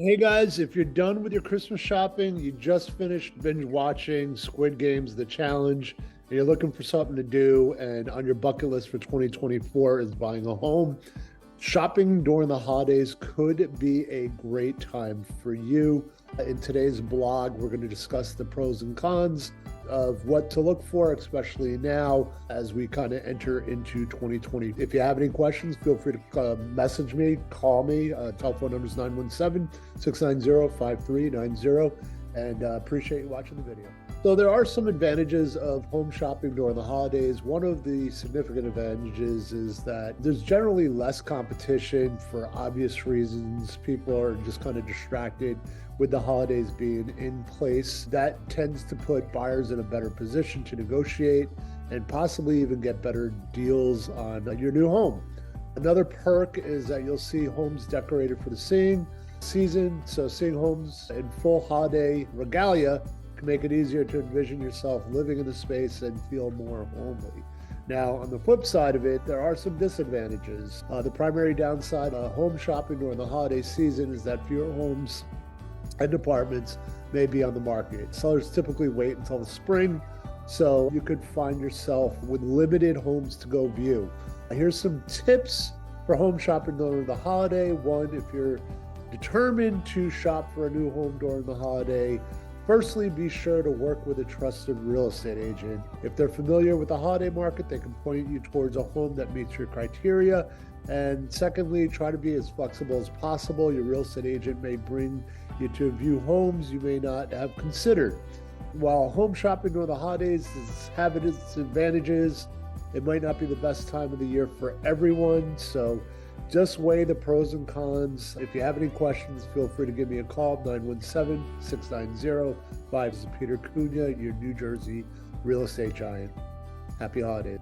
Hey guys, if you're done with your Christmas shopping, you just finished binge watching Squid Games, The Challenge, and you're looking for something to do, and on your bucket list for 2024 is buying a home, shopping during the holidays could be a great time for you. In today's blog, we're going to discuss the pros and cons of what to look for, especially now as we kind of enter into 2020. If you have any questions, feel free to message me, call me. Telephone number is 917-690-5390. And appreciate you watching the video. So there are some advantages of home shopping during the holidays. One of the significant advantages is that there's generally less competition for obvious reasons. People are just kind of distracted with the holidays being in place. That tends to put buyers in a better position to negotiate and possibly even get better deals on your new home. Another perk is that you'll see homes decorated for the season. So seeing homes in full holiday regalia can make it easier to envision yourself living in the space and feel more homely. Now, on the flip side of it, there are some disadvantages. The primary downside of home shopping during the holiday season is that fewer homes and apartments may be on the market. Sellers typically wait until the spring, so you could find yourself with limited homes to go view. Here's some tips for home shopping during the holiday. One, if you're determined to shop for a new home during the holiday, firstly, be sure to work with a trusted real estate agent. If they're familiar with the holiday market, they can point you towards a home that meets your criteria. And secondly, try to be as flexible as possible. Your real estate agent may bring you to view homes you may not have considered. While home shopping during the holidays has its advantages, it might not be the best time of the year for everyone. So just weigh the pros and cons. If you have any questions, feel free to give me a call, 917-690-5. This is Peter Cunha, your New Jersey real estate giant. Happy holidays.